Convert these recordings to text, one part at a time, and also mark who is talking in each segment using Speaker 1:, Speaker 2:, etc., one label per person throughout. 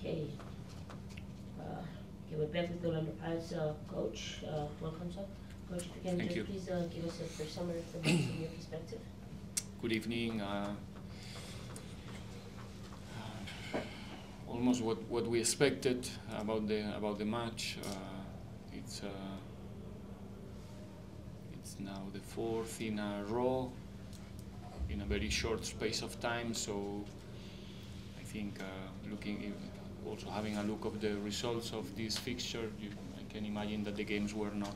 Speaker 1: Okay. Okay, we're back with Orlando Pirates coach. Welcome, sir. Coach, if you can
Speaker 2: Thank
Speaker 1: just
Speaker 2: you.
Speaker 1: please give us a brief summary of the match from your perspective.
Speaker 2: Good evening. Almost what we expected about the match. It's now the fourth in a row in a very short space of time. So I think also having a look of the results of this fixture, I can imagine that the games were not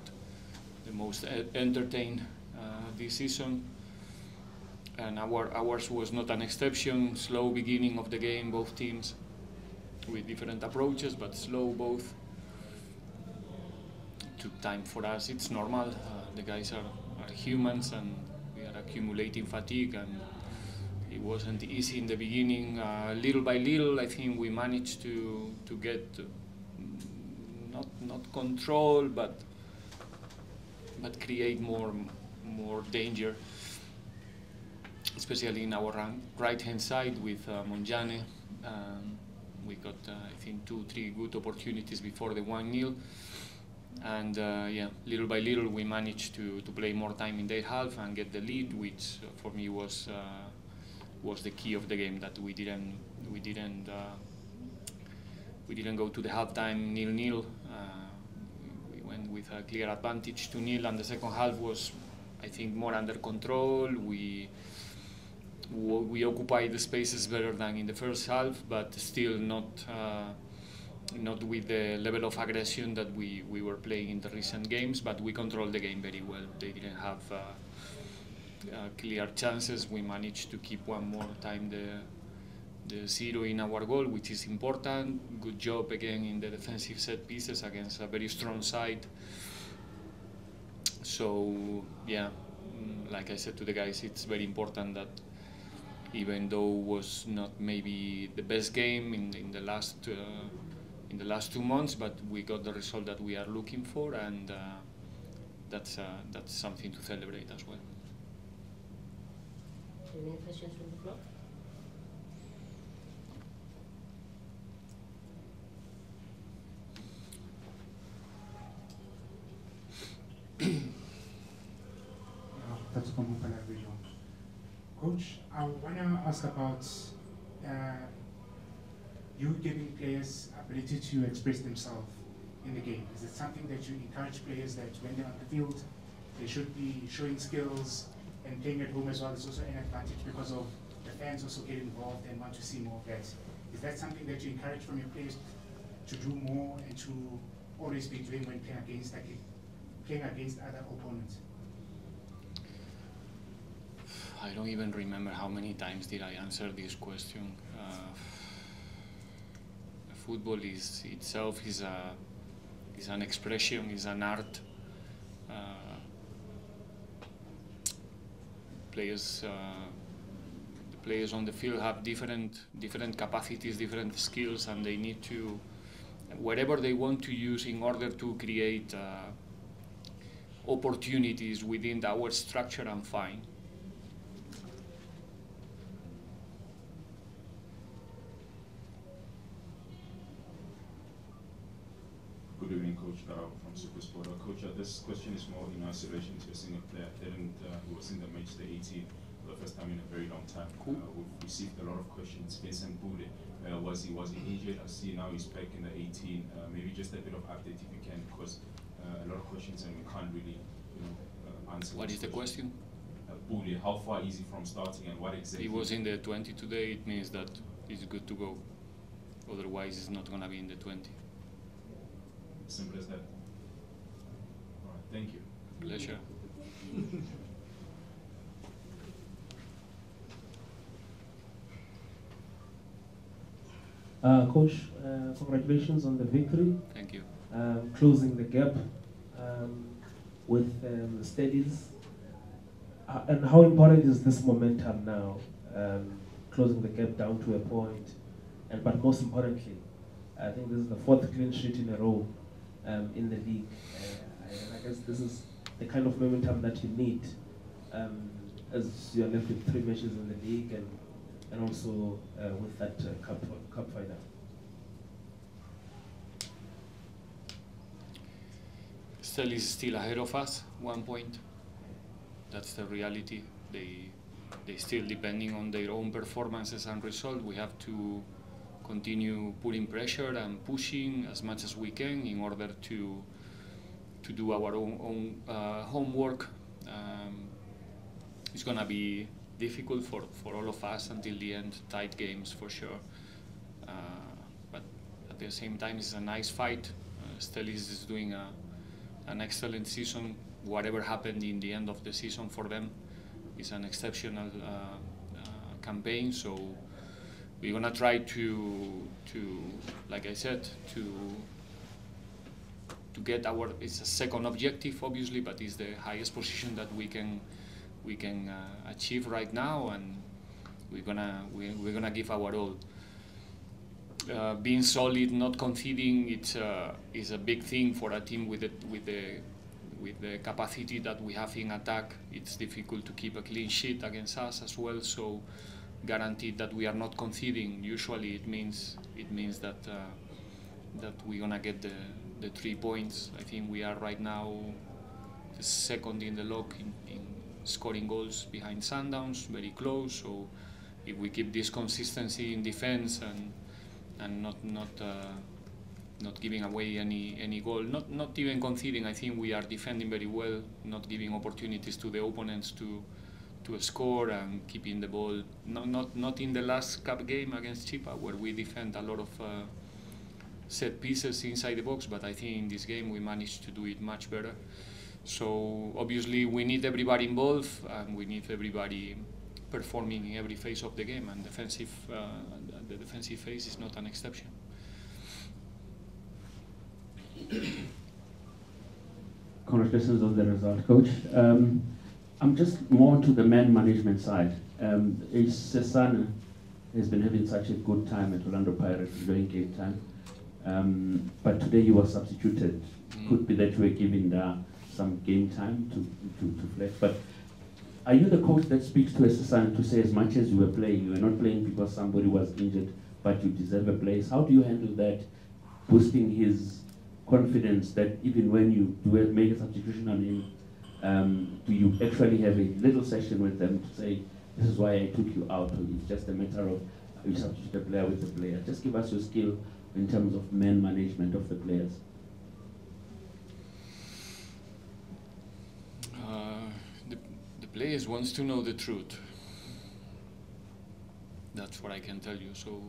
Speaker 2: the most entertained this season. And ours was not an exception. Slow beginning of the game, both teams with different approaches, but slow both. Took time for us. It's normal. The guys are humans, and we are accumulating fatigue, and it wasn't easy in the beginning. Little by little, I think we managed to get not control, but create more danger, especially in our right-hand side with Monjane. We got, I think, 2-3 good opportunities before the 1-0. And yeah, little by little we managed to play more time in their half and get the lead, which for me was the key of the game. That we didn't go to the halftime 0-0. We went with a clear advantage 2-0, and the second half was, I think, more under control. We occupied the spaces better than in the first half, but still not with the level of aggression that we were playing in the recent games. But we controlled the game very well. They didn't have clear chances. We managed to keep one more time the 0 in our goal, which is important. Good job again in the defensive set pieces against a very strong side. So yeah, like I said to the guys, it's very important that even though it was not maybe the best game in the last 2 months, but we got the result that we are looking for, and that's something to celebrate as well.
Speaker 1: Any questions from the floor?
Speaker 3: That's Coach, I want to ask about you giving players ability to express themselves in the game. Is it something that you encourage players that when they're on the field, they should be showing skills and playing at home as well? It's also an advantage because of the fans also get involved and want to see more of that. Is that something that you encourage from your players to do more and to always be doing when playing against other opponents?
Speaker 2: I don't even remember how many times did I answer this question. Football itself is an expression, is an art. The players on the field have different capacities, different skills, and they need to, whatever they want to use in order to create opportunities within our structure, and fine.
Speaker 4: Good evening, Coach, from Supersport. Coach, this question is more in isolation to a single player. He was in the match, the 18, for the first time in a very long time.
Speaker 2: Cool.
Speaker 4: We've received a lot of questions. Vincent Pule, was he injured? I see now he's back in the 18. Maybe just a bit of update if you can, because a lot of questions and we can't really, answer.
Speaker 2: What is the question?
Speaker 4: Pule, how far is he from starting, and what exactly?
Speaker 2: He was in the 20 today. It means that he's good to go. Otherwise, he's not going to be in the 20.
Speaker 4: Simple as that. All right, thank you.
Speaker 2: Pleasure.
Speaker 5: Coach, congratulations on the victory.
Speaker 2: Thank you.
Speaker 5: Closing the gap with Stellies. And how important is this momentum now? Closing the gap down to a point, but most importantly, I think this is the 4th clean sheet in a row in the league. And I guess this is the kind of momentum that you need as you're left with 3 matches in the league and also with that cup final.
Speaker 2: Stellies is still ahead of us, 1 point. That's the reality. They still, depending on their own performances and result, we have to continue putting pressure and pushing as much as we can in order to do our own homework. It's gonna be difficult for all of us until the end, tight games for sure. But at the same time, it's a nice fight. Stellies is doing an excellent season. Whatever happened in the end of the season for them is an exceptional campaign. So we're gonna try to like I said, to get our. It's a second objective, obviously, but it's the highest position that we can achieve right now, and we're gonna give our all. Being solid, not conceding, is a big thing for a team with the capacity that we have in attack. It's difficult to keep a clean sheet against us as well. So, guaranteed that we are not conceding. Usually, it means that we're gonna get the 3 points. I think we are right now the second in the log in scoring goals behind Sundowns, very close. So, if we keep this consistency in defense and not giving away any goal, not even conceding. I think we are defending very well, not giving opportunities to the opponents to score and keeping the ball. Not in the last cup game against Chippa, where we defend a lot of set pieces inside the box, but I think in this game we managed to do it much better. So obviously we need everybody involved, and we need everybody performing in every phase of the game, and the defensive phase is not an exception.
Speaker 6: Congratulations on the result, Coach. I'm just more to the man management side. Sesana has been having such a good time at Orlando Pirates, enjoying game time. But today he was substituted. Could be that you were giving some game time to flex. But are you the coach that speaks to Sesana to say, as much as you were playing, you were not playing because somebody was injured, but you deserve a place? How do you handle that, boosting his confidence that even when you do make a substitution on him, do you actually have a little session with them to say, this is why I took you out, or it's just a matter of you substitute a player with a player? Just give us your skill in terms of man management of the players.
Speaker 2: The players wants to know the truth. That's what I can tell you. So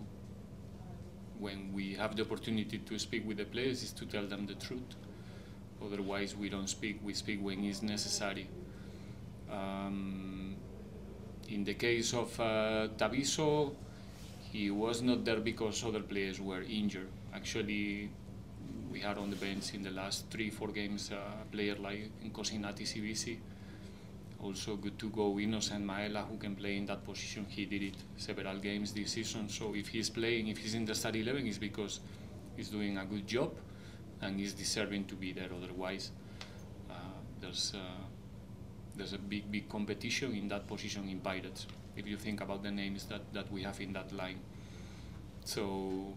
Speaker 2: when we have the opportunity to speak with the players, is to tell them the truth. Otherwise, we don't speak. We speak when it's necessary. In the case of Taviso, he was not there because other players were injured. Actually, we had on the bench in the last 3-4 games a player like Nkosinati Sibisi. Also good to go, Innocent Maela, who can play in that position. He did it several games this season. So if he's playing, if he's in the starting 11, it's because he's doing a good job and he's deserving to be there. Otherwise, there's a big competition in that position in Pirates, if you think about the names that we have in that line. So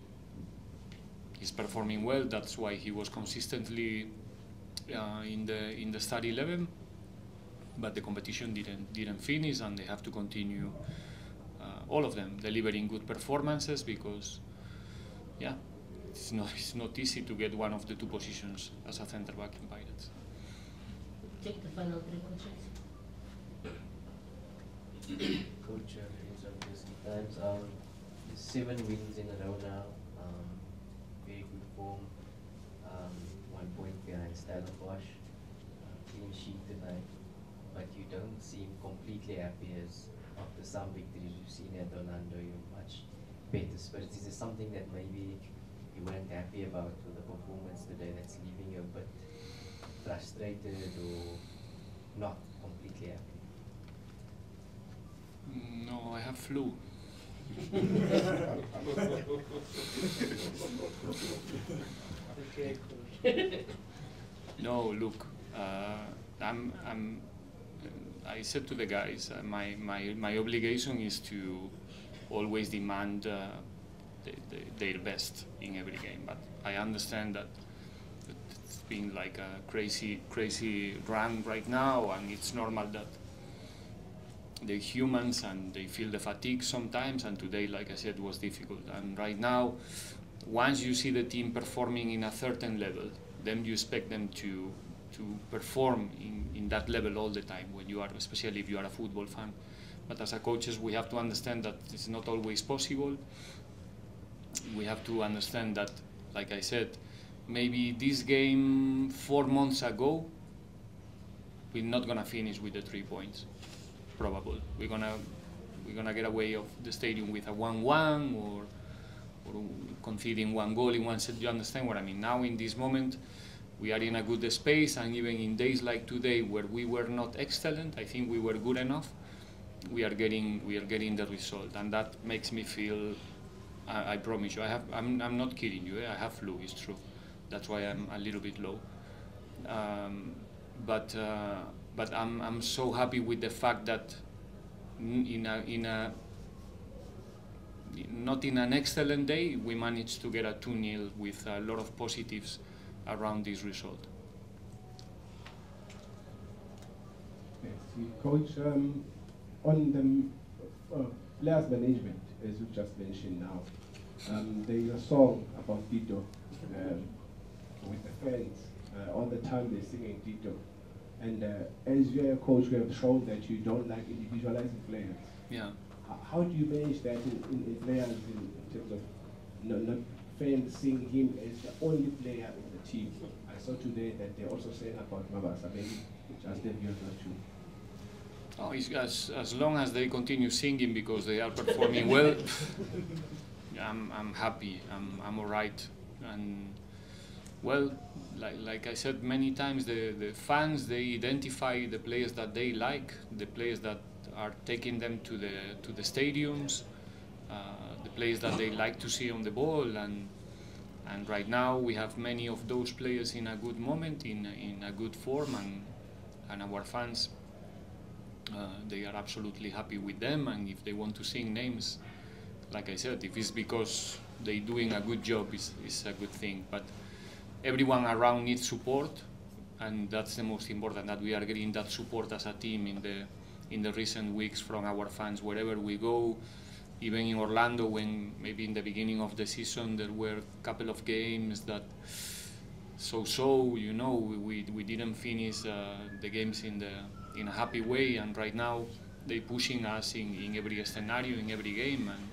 Speaker 2: he's performing well. That's why he was consistently in the starting 11. But the competition didn't finish, and they have to continue, all of them, delivering good performances, because, yeah, it's not easy to get one of the two positions as a centre back in Pirates.
Speaker 1: Take the final 3 questions.
Speaker 7: Coach, times 7 wins in a row now, very good form, 1 point behind Stellies, clean sheet tonight. But you don't seem completely happy, as after some victories you've seen at Orlando, you're much better spirits. Is there something that maybe you weren't happy about with the performance today that's leaving you a bit frustrated or not completely happy?
Speaker 2: No, I have flu.
Speaker 1: Okay.
Speaker 2: No, look, I said to the guys, my obligation is to always demand their best in every game. But I understand that it's been like a crazy run right now, and it's normal that they're humans and they feel the fatigue sometimes, and today, like I said, was difficult. And right now, once you see the team performing in a certain level, then you expect them to perform in that level all the time, when you are, especially if you are a football fan. But as a coaches, we have to understand that it's not always possible. We have to understand that, like I said, maybe this game 4 months ago, we're not gonna finish with the 3 points. Probable. We're gonna get away of the stadium with a 1-1 or conceding 1 goal in one set. You understand what I mean? Now in this moment, we are in a good space, and even in days like today, where we were not excellent, I think we were good enough. We are getting the result, and that makes me feel. I promise you, I'm not kidding you. I have flu. It's true. That's why I'm a little bit low. But I'm so happy with the fact that not in an excellent day, we managed to get a 2-0 with a lot of positives around this result.
Speaker 8: Yes, Coach, on the players management, as you've just mentioned now, there is a song about Tito with the fans. All the time they're singing Tito. And as you're a coach, you have shown that you don't like individualizing players.
Speaker 2: Yeah.
Speaker 8: How do you manage that in players in terms of not fans seeing him as the only player in the team? I saw today that they're also saying about Mabasa, maybe just their views on too.
Speaker 2: Oh, as long as they continue singing because they are performing well, I'm happy. I'm all right. And well, like I said many times, the fans, they identify the players that they like, the players that are taking them to the stadiums, the players that they like to see on the ball, and right now we have many of those players in a good moment, in a good form, and our fans, they are absolutely happy with them. And if they want to sing names, like I said, if it's because they're doing a good job, it's a good thing. But everyone around needs support, and that's the most important, that we are getting that support as a team in the recent weeks from our fans wherever we go. Even in Orlando, when maybe in the beginning of the season there were a couple of games that you know, we didn't finish the games in a happy way, and right now they're pushing us in every scenario, in every game, and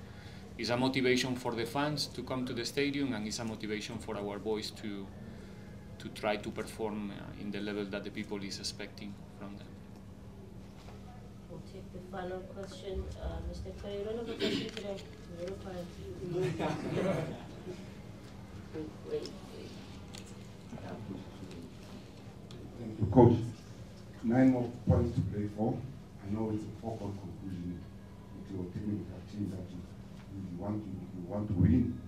Speaker 2: it's a motivation for the fans to come to the stadium, and it's a motivation for our boys to try to perform in the level that the people is expecting from them.
Speaker 1: We'll take the final question. Mr. Perry, you don't have a question today? You're fine. Wait.
Speaker 9: Thank you, Coach. 9 more points to play for. I know it's a foregone conclusion with your technical team that you want to win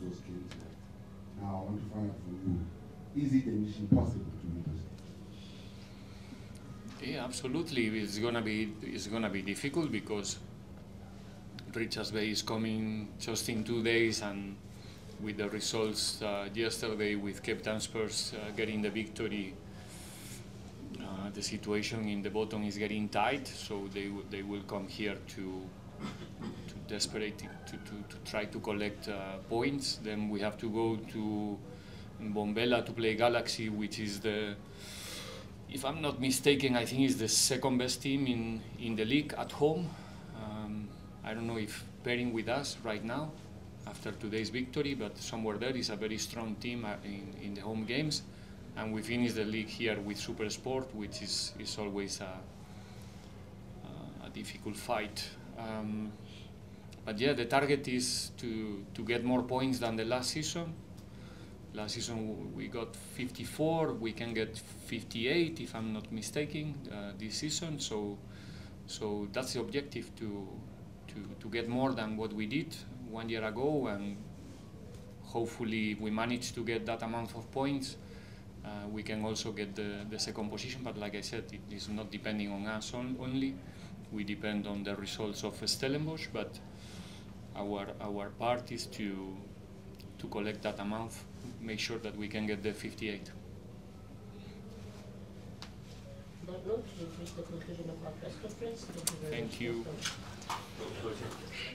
Speaker 9: those games. Now I want to find out from you, is it a mission possible to win those games?
Speaker 2: Yeah, absolutely. It's gonna be difficult because Richards Bay is coming just in 2 days, and with the results yesterday with Cape Town Spurs getting the victory, the situation in the bottom is getting tight. So they will come here to try to collect points. Then we have to go to Bombela to play Galaxy, which is if I'm not mistaken, I think is the second best team in the league at home. I don't know if pairing with us right now after today's victory, but somewhere there is a very strong team in the home games. And we finish the league here with Super Sport, which is always a difficult fight. But yeah, the target is to get more points than the last season. Last season we got 54. We can get 58 if I'm not mistaken this season. So that's the objective, to get more than what we did 1 year ago, and hopefully we manage to get that amount of points. We can also get the second position, but like I said, it is not depending on us only. We depend on the results of Stellenbosch, but our part is to collect that amount, make sure that we can get the 58.
Speaker 1: note, we've reached the conclusion of our press conference. Thank you very much.
Speaker 2: Thank you.